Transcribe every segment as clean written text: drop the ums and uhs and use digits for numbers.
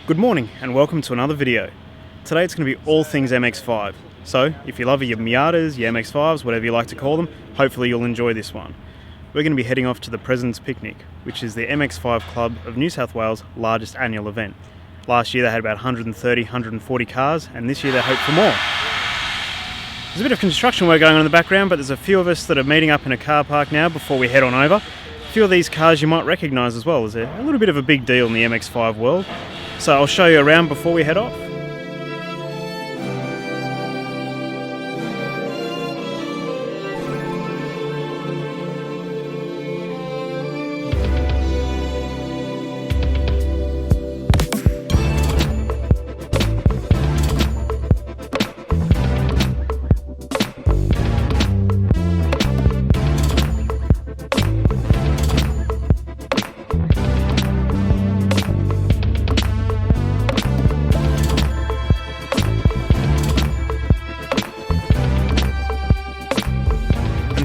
Good morning and welcome to another video. Today it's going to be all things MX-5. So if you love your Miatas, your MX-5s, whatever you like to call them, hopefully you'll enjoy this one. We're going to be heading off to the President's Picnic, which is the MX-5 Club of New South Wales' largest annual event. Last year they had about 130, 140 cars, and this year they hope for more. There's a bit of construction work going on in the background, but there's a few of us that are meeting up in a car park now before we head on over. A few of these cars you might recognise as well, as they're a little bit of a big deal in the MX-5 world. So I'll show you around before we head off.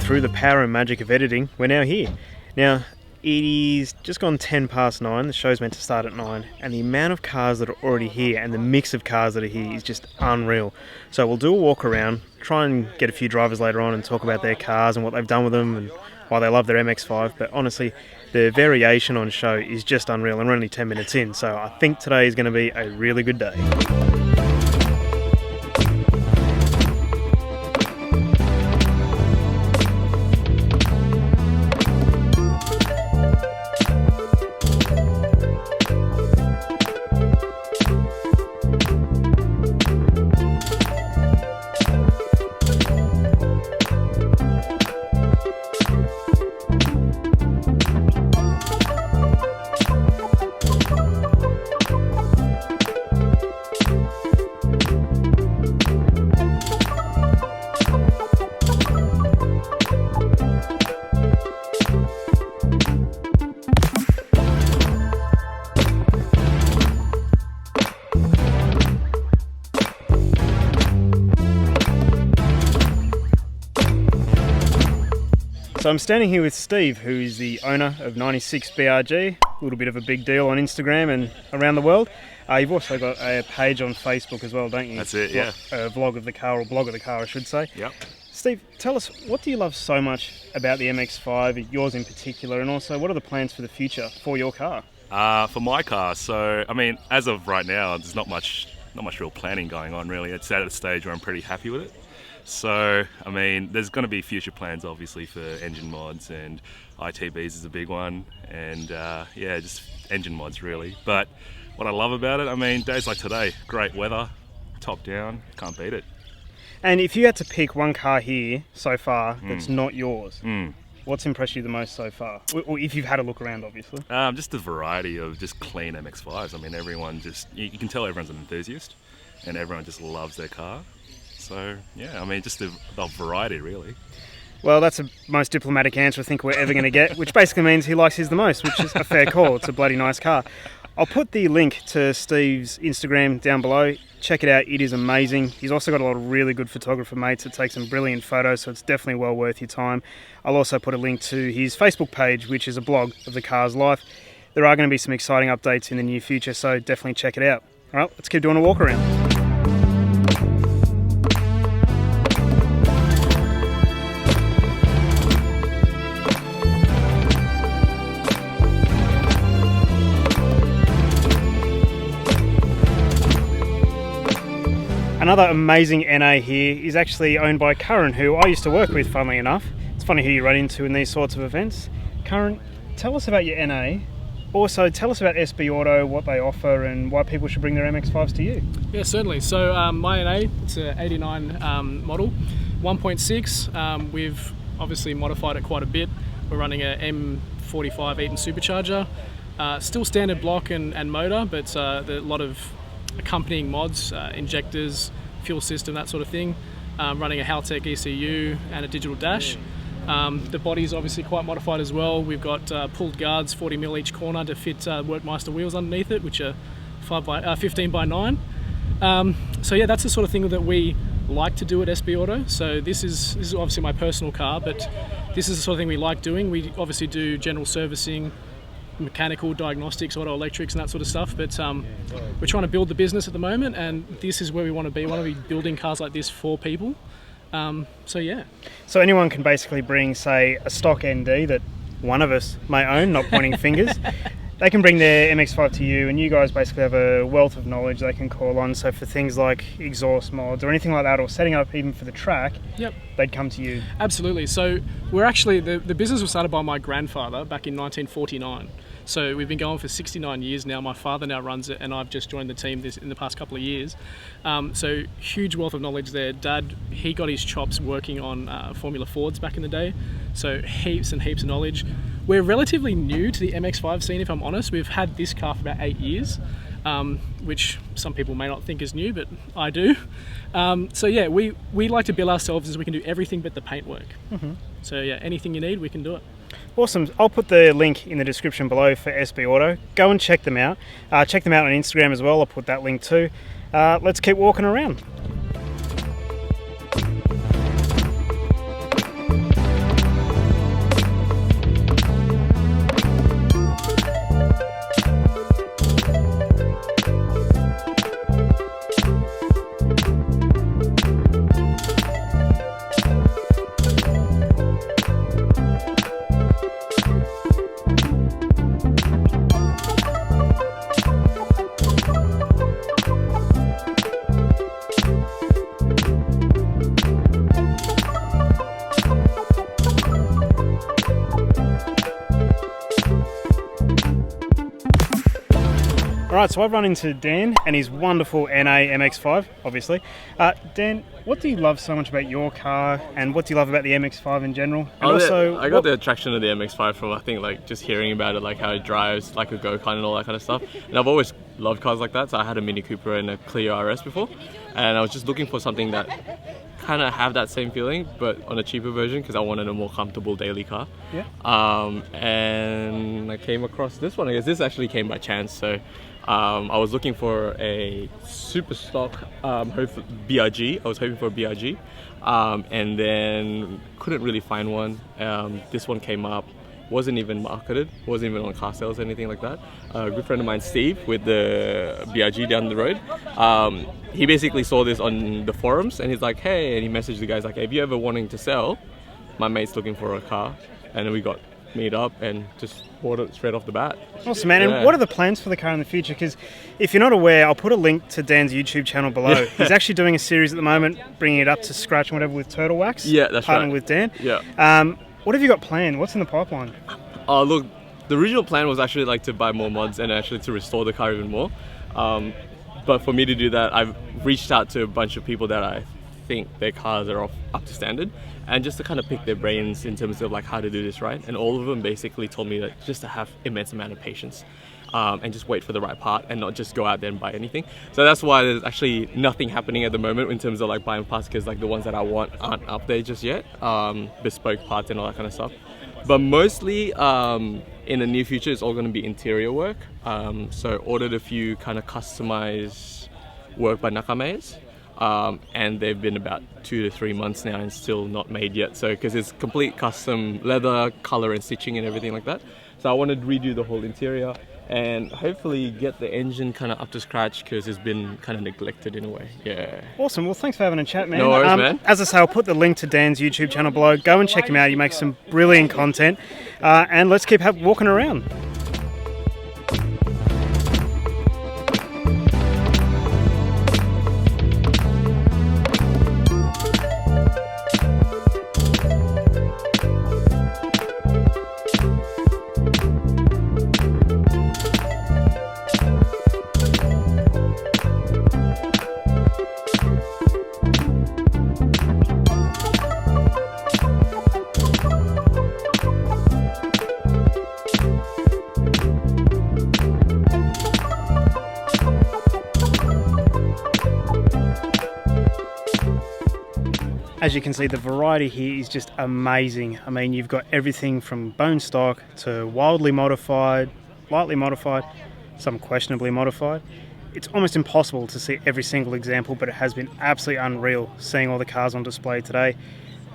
Through the power and magic of editing, we're now here. Now, it is just gone 10 past 9, the show's meant to start at 9, and the amount of cars that are already here and the mix of cars that are here is just unreal. So we'll do a walk around, try and get a few drivers later on and talk about their cars and what they've done with them and why they love their MX-5, but honestly, the variation on show is just unreal, and we're only 10 minutes in, so I think today is going to be a really good day. So I'm standing here with Steve, who is the owner of 96 BRG, a little bit of a big deal on Instagram and around the world. You've also got a page on Facebook as well, don't you? That's it, yeah. A vlog of the car, or blog of the car, I should say. Yep. Steve, tell us, what do you love so much about the MX-5, yours in particular, and also what are the plans for the future for your car? For my car, so I mean, as of right now, there's not much real planning going on really. It's at a stage where I'm pretty happy with it. So, I mean, there's going to be future plans obviously for engine mods, and ITBs is a big one, and yeah, just engine mods really. But what I love about it, I mean, days like today, great weather, top down, can't beat it. And if you had to pick one car here so far that's not yours, what's impressed you the most so far? Or if you've had a look around, obviously. Just the variety of just clean MX-5s. I mean, everyone just, you can tell everyone's an enthusiast, and everyone just loves their car. So, yeah, I mean, just the variety, really. Well, that's the most diplomatic answer I think we're ever going to get, which basically means he likes his the most, which is a fair call. It's a bloody nice car. I'll put the link to Steve's Instagram down below. Check it out. It is amazing. He's also got a lot of really good photographer mates that take some brilliant photos, so it's definitely well worth your time. I'll also put a link to his Facebook page, which is a blog of the car's life. There are going to be some exciting updates in the near future, so definitely check it out. All right, let's keep doing a walk around. Another amazing NA here is actually owned by Curran, who I used to work with, funnily enough. It's funny who you run into in these sorts of events. Curran, tell us about your NA. Also, tell us about SB Auto, what they offer, and why people should bring their MX-5s to you. Yeah, certainly. So my NA, it's an 89 model, 1.6. We've obviously modified it quite a bit. We're running a M45 Eaton supercharger. Still standard block and motor, but there's a lot of accompanying mods, injectors, fuel system, that sort of thing. Running a Haltech ECU and a digital dash. The body is obviously quite modified as well. We've got pulled guards, 40mm each corner to fit Workmeister wheels underneath it, which are 15 by 9. So yeah, that's the sort of thing that we like to do at SB Auto. So this is obviously my personal car, but this is the sort of thing we like doing. We obviously do general servicing, mechanical diagnostics, auto electrics and that sort of stuff, but we're trying to build the business at the moment, and this is where we want to be. We want to be building cars like this for people. So yeah. So anyone can basically bring, say, a stock ND that one of us may own, not pointing fingers. They can bring their MX-5 to you, and you guys basically have a wealth of knowledge they can call on. So for things like exhaust mods or anything like that, or setting up even for the track, Yep. they'd come to you. Absolutely. So we're actually, the business was started by my grandfather back in 1949. So we've been going for 69 years now. My father now runs it, and I've just joined the team in the past couple of years. So huge wealth of knowledge there. Dad, he got his chops working on Formula Fords back in the day. So heaps and heaps of knowledge. We're relatively new to the MX-5 scene, if I'm honest. We've had this car for about 8 years, which some people may not think is new, but I do. So yeah, we like to bill ourselves as we can do everything but the paintwork. Mm-hmm. So yeah, anything you need, we can do it. Awesome. I'll put the link in the description below for SB Auto. Go and check them out. Check them out on Instagram as well. I'll put that link too. Let's keep walking around. Alright, so I've run into Dan and his wonderful NA MX-5, obviously. Dan, what do you love so much about your car, and what do you love about the MX-5 in general? And I got the attraction of the MX-5 from, I think, like just hearing about it, like how it drives like a go-kart and all that kind of stuff. And I've always loved cars like that. So I had a Mini Cooper and a Clio RS before, and I was just looking for something that kind of have that same feeling, but on a cheaper version, because I wanted a more comfortable daily car. Yeah. And I came across this one. I guess this actually came by chance. So I was looking for a super stock BRG. I was hoping for a BRG, and then couldn't really find one. This one came up, wasn't even marketed, wasn't even on car sales or anything like that. A good friend of mine, Steve, with the BRG down the road, he basically saw this on the forums, and he's like, hey, and he messaged the guys like, hey, if you're ever wanting to sell, my mate's looking for a car. And then we got meet up and just bought it straight off the bat. Awesome, man. Yeah. And what are the plans for the car in the future? Because if you're not aware, I'll put a link to Dan's YouTube channel below. He's actually doing a series at the moment, bringing it up to scratch and whatever with Turtle Wax. Yeah, that's partnering right. with Dan. Yeah. What have you got planned? What's in the pipeline? Oh, look, the original plan was actually like to buy more mods and actually to restore the car even more. But for me to do that, I've reached out to a bunch of people that I think their cars are up to standard, and just to kind of pick their brains in terms of like how to do this right. And all of them basically told me that just to have immense amount of patience, and just wait for the right part and not just go out there and buy anything. So that's why there's actually nothing happening at the moment in terms of like buying parts, because like the ones that I want aren't up there just yet, bespoke parts and all that kind of stuff. But mostly in the near future, it's all going to be interior work. So ordered a few kind of customized work by Nakame's. And they've been about 2 to 3 months now and still not made yet. So because it's complete custom leather, color and stitching and everything like that. So I wanted to redo the whole interior and hopefully get the engine kind of up to scratch, because it's been kind of neglected in a way. Yeah. Awesome. Well, thanks for having a chat, man. No worries, man. As I say, I'll put the link to Dan's YouTube channel below. Go and check him out. He makes some brilliant content. And let's keep walking around. As you can see, the variety here is just amazing. I mean, you've got everything from bone stock to wildly modified, lightly modified, some questionably modified. It's almost impossible to see every single example, but it has been absolutely unreal seeing all the cars on display today.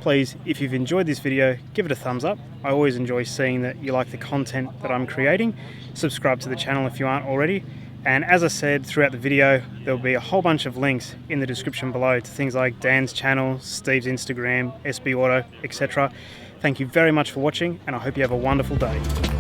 please, if you've enjoyed this video, give it a thumbs up. I always enjoy seeing that you like the content that I'm creating. Subscribe to the channel if you aren't already. And as I said throughout the video, there'll be a whole bunch of links in the description below to things like Dan's channel, Steve's Instagram, SB Auto, etc. Thank you very much for watching, and I hope you have a wonderful day.